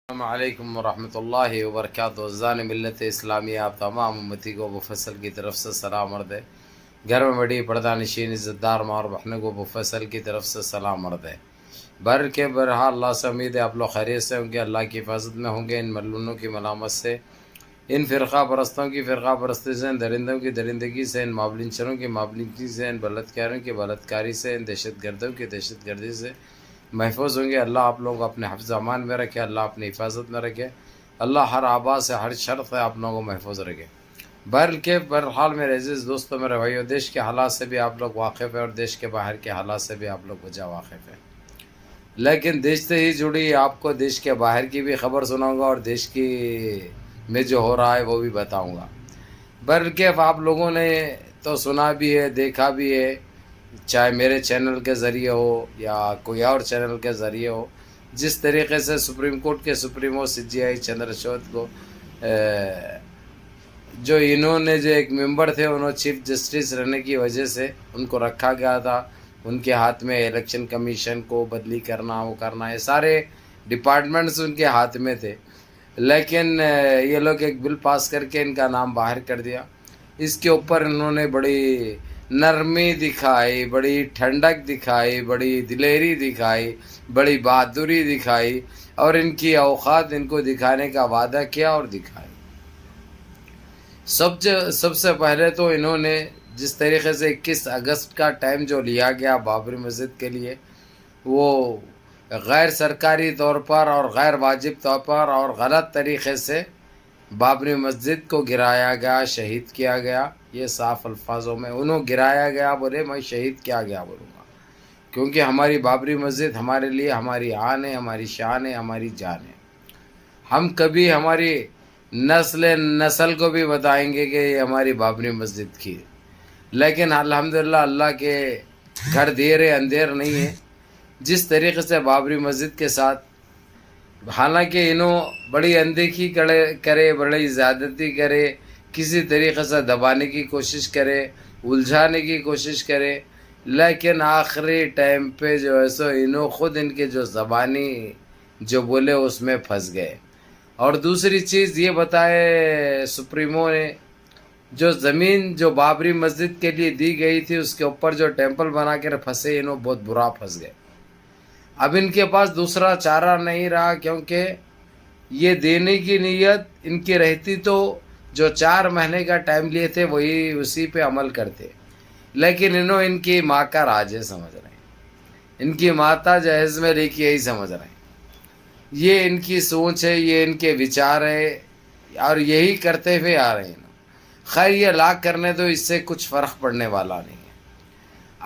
السلام علیکم ورحمۃ اللہ وبرکاتہ۔ ازان ملت اسلامیہ آپ تمام امتی کو ابو فیصل کی طرف سے سلام عرض ہے۔ گھر میں بڑی پردہ نشین عزت دار ماں اور بہنوں کو ابو فیصل کی طرف سے سلام عرض ہے۔ بہرحال اللہ سے امید ہے آپ لوگ خیریت سے ہوں گے، اللہ کی حفاظت میں ہوں گے، ان ملعونوں کی ملامت سے، ان فرقہ پرستوں کی فرقہ پرستی سے، ان درندوں کی درندگی سے، ان مابلنچروں کی مابلنچی سے، ان بلدکاروں کی بلدکاری سے، ان دہشت گردوں کی دہشت گردی سے محفوظ ہوں گے۔ اللہ آپ لوگوں کو اپنے حفظ امان میں رکھے، اللہ اپنی حفاظت میں رکھے، اللہ ہر آبا سے ہر شر سے آپ لوگوں کو محفوظ رکھے۔ بہرحال میرے عزیز دوستوں، میرے بھائیو، دیش کے حالات سے بھی آپ لوگ واقف ہیں اور دیش کے باہر کے حالات سے بھی آپ لوگ وجہ واقف ہیں، لیکن دیش سے ہی جڑی آپ کو دیش کے باہر کی بھی خبر سناؤں گا اور دیش کی میں جو ہو رہا ہے وہ بھی بتاؤں گا۔ آپ لوگوں نے تو سنا بھی ہے، دیکھا بھی ہے، چاہے میرے چینل کے ذریعے ہو یا کوئی اور چینل کے ذریعے ہو، جس طریقے سے سپریم کورٹ کے سپریمو CJI چندرچوڈ کو جو انہوں نے جو ایک ممبر تھے، انہوں چیف جسٹس رہنے کی وجہ سے ان کو رکھا گیا تھا، ان کے ہاتھ میں الیکشن کمیشن کو بدلی کرنا، وہ کرنا، یہ سارے ڈپارٹمنٹس ان کے ہاتھ میں تھے، لیکن یہ لوگ ایک بل پاس کر کے ان کا نام باہر کر دیا۔ اس کے اوپر انہوں نے بڑی نرمی دکھائی، بڑی ٹھنڈک دکھائی، بڑی دلیری دکھائی، بڑی بہادری دکھائی، اور ان کی اوقات ان کو دکھانے کا وعدہ کیا اور دکھایا۔ سب سے پہلے تو انہوں نے جس طریقے سے 21 اگست کا ٹائم جو لیا گیا بابری مسجد کے لیے، وہ غیر سرکاری طور پر اور غیر واجب طور پر اور غلط طریقے سے بابری مسجد کو گرایا گیا، شہید کیا گیا۔ یہ صاف الفاظوں میں انہوں گرایا گیا بولے، میں شہید کیا گیا بولوں گا، کیونکہ ہماری بابری مسجد ہمارے لیے ہماری آن ہے، ہماری شان ہے، ہماری جان ہے۔ ہم کبھی ہماری نسل کو بھی بتائیں گے کہ یہ ہماری بابری مسجد کی، لیکن الحمدللہ اللہ کے گھر دیر ہے اندھیر نہیں ہے۔ جس طریقے سے بابری مسجد کے ساتھ، حالانکہ انہوں بڑی اندیکھی کرے، بڑی زیادتی کرے، کسی طریقے سے دبانے کی کوشش کرے، الجھانے کی کوشش کرے، لیکن آخری ٹائم پہ جو ہے سو انہوں خود ان کے جو زبانی جو بولے اس میں پھنس گئے۔ اور دوسری چیز یہ بتائے سپریمو نے، جو زمین جو بابری مسجد کے لیے دی گئی تھی اس کے اوپر جو ٹیمپل بنا کر پھنسے، انہوں بہت برا پھنس گئے۔ اب ان کے پاس دوسرا چارہ نہیں رہا، کیونکہ یہ دینے کی نیت ان کی رہتی تو جو 4 مہینے کا ٹائم لیے تھے وہی اسی پہ عمل کرتے، لیکن انہوں ان کی ماں کا راج ہے سمجھ رہے ہیں، ان کی ماتا جہیز میں لے کے یہی سمجھ رہے ہیں۔ یہ ان کی سوچ ہے، یہ ان کے وچار ہے، اور یہی کرتے ہوئے آ رہے ہیں۔ خیر یہ لاکھ کرنے تو اس سے کچھ فرق پڑنے والا نہیں ہے۔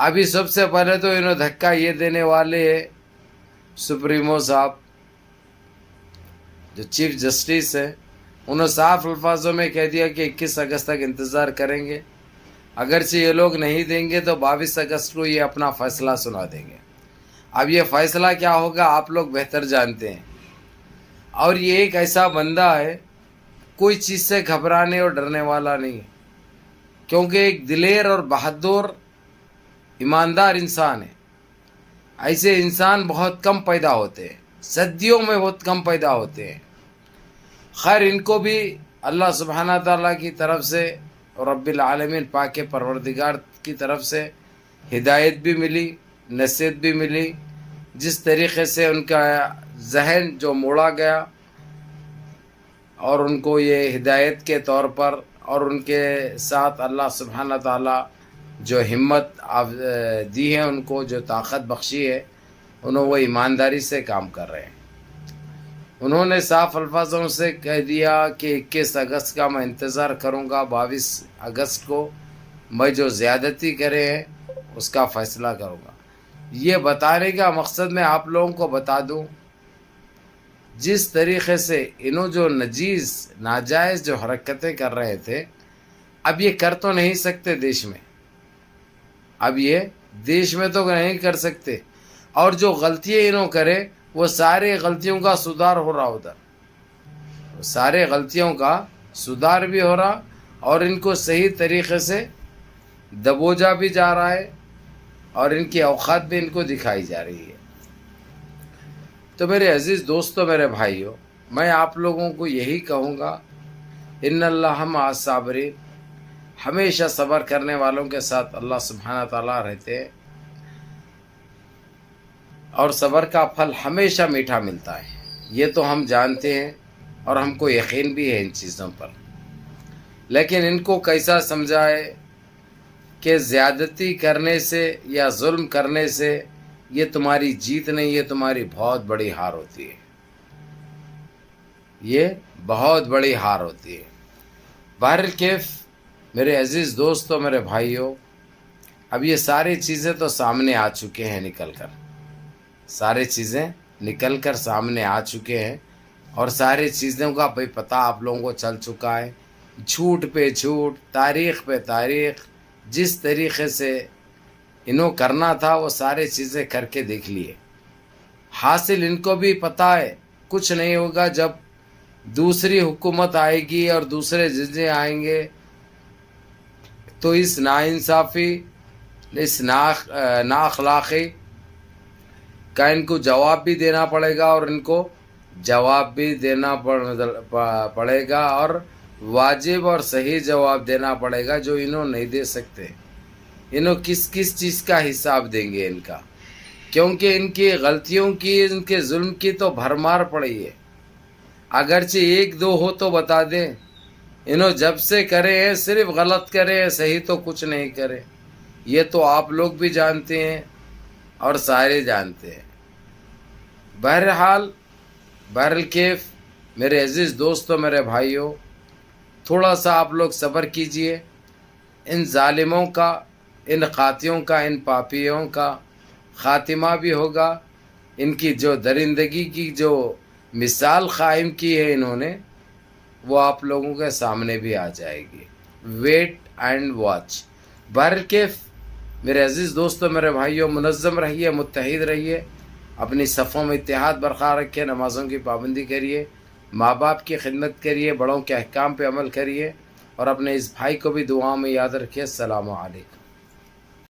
ابھی سب سے پہلے تو انہوں دھکا یہ دینے والے ہیں، سپریمو صاحب جو چیف جسٹس ہے، انہوں صاف الفاظوں میں کہہ دیا کہ 21 اگست تک انتظار کریں گے، اگرچہ یہ لوگ نہیں دیں گے تو 22 اگست کو یہ اپنا فیصلہ سنا دیں گے۔ اب یہ فیصلہ کیا ہوگا آپ لوگ بہتر جانتے ہیں، اور یہ ایک ایسا بندہ ہے کوئی چیز سے گھبرانے اور ڈرنے والا نہیں ہے، کیونکہ ایک دلیر اور بہادر ایماندار انسان ہے۔ ایسے انسان بہت کم پیدا ہوتے ہیں، صدیوں میں بہت کم پیدا ہوتے ہیں۔ خیر ان کو بھی اللہ سبحانہ تعالیٰ کی طرف سے اور رب العالمین پاک پروردگار کی طرف سے ہدایت بھی ملی، نصیحت بھی ملی۔ جس طریقے سے ان کا ذہن جو موڑا گیا اور ان کو یہ ہدایت کے طور پر، اور ان کے ساتھ اللہ سبحانہ تعالیٰ جو ہمت دی ہے، ان کو جو طاقت بخشی ہے، انہوں وہ ایمانداری سے کام کر رہے ہیں۔ انہوں نے صاف الفاظوں سے کہہ دیا کہ 21 اگست کا میں انتظار کروں گا، 22 اگست کو میں جو زیادتی کرے ہیں اس کا فیصلہ کروں گا۔ یہ بتانے کا مقصد میں آپ لوگوں کو بتا دوں، جس طریقے سے انہوں جو ناجائز جو حرکتیں کر رہے تھے، اب یہ کر تو نہیں سکتے دیش میں، اب یہ دیش میں تو نہیں کر سکتے، اور جو غلطیاں انہوں کرے وہ سارے غلطیوں کا سدھار ہو رہا ادھر، سارے غلطیوں کا سدھار بھی ہو رہا، اور ان کو صحیح طریقے سے دبوجا بھی جا رہا ہے، اور ان کی اوقات بھی ان کو دکھائی جا رہی ہے۔ تو میرے عزیز دوستو، میرے بھائیوں، میں آپ لوگوں کو یہی کہوں گا، ان اللہ مع الصابرین، ہمیشہ صبر کرنے والوں کے ساتھ اللہ سبحانہ تعالیٰ رہتے ہیں، اور صبر کا پھل ہمیشہ میٹھا ملتا ہے، یہ تو ہم جانتے ہیں اور ہم کو یقین بھی ہے ان چیزوں پر۔ لیکن ان کو کیسا سمجھائے کہ زیادتی کرنے سے یا ظلم کرنے سے یہ تمہاری جیت نہیں، یہ تمہاری بہت بڑی ہار ہوتی ہے، یہ بہت بڑی ہار ہوتی ہے۔ بہرکیف میرے عزیز دوستو، میرے بھائیوں، اب یہ ساری چیزیں تو سامنے آ چکے ہیں نکل کر، ساری چیزیں نکل کر سامنے آ چکے ہیں، اور ساری چیزوں کا بھائی پتہ آپ لوگوں کو چل چکا ہے، جھوٹ پہ جھوٹ، تاریخ پہ تاریخ، جس طریقے سے انہوں کرنا تھا وہ سارے چیزیں کر کے دیکھ لیے۔ حاصل ان کو بھی پتہ ہے کچھ نہیں ہوگا، جب دوسری حکومت آئے گی اور دوسرے ججے آئیں گے تو اس ناانصافی، اس نااخلاقی کا ان کو جواب بھی دینا پڑے گا، اور ان کو جواب بھی دینا پڑے گا، اور واجب اور صحیح جواب دینا پڑے گا، جو انہوں نہیں دے سکتے۔ انہوں کس چیز کا حساب دیں گے ان کا؟ کیونکہ ان کی غلطیوں کی، ان کے ظلم کی تو بھرمار پڑی ہے، اگرچہ ایک دو ہو تو بتا دیں۔ انہوں جب سے کرے ہیں صرف غلط کرے ہیں، صحیح تو کچھ نہیں کرے، یہ تو آپ لوگ بھی جانتے ہیں اور سارے جانتے ہیں۔ بہرکیف میرے عزیز دوستو، میرے بھائیوں، تھوڑا سا آپ لوگ صبر کیجئے، ان ظالموں کا، ان قاطعوں کا، ان پاپیوں کا خاتمہ بھی ہوگا، ان کی جو درندگی کی جو مثال قائم کی ہے انہوں نے، وہ آپ لوگوں کے سامنے بھی آ جائے گی۔ Wait and watch. بہرکیف میرے عزیز دوستو، میرے بھائیوں، منظم رہیے، متحد رہیے، اپنی صفوں میں اتحاد برقرار رکھیے، نمازوں کی پابندی کریے، ماں باپ کی خدمت کریے، بڑوں کے احکام پہ عمل کریے، اور اپنے اس بھائی کو بھی دعاؤں میں یاد رکھیے۔ السلام علیکم۔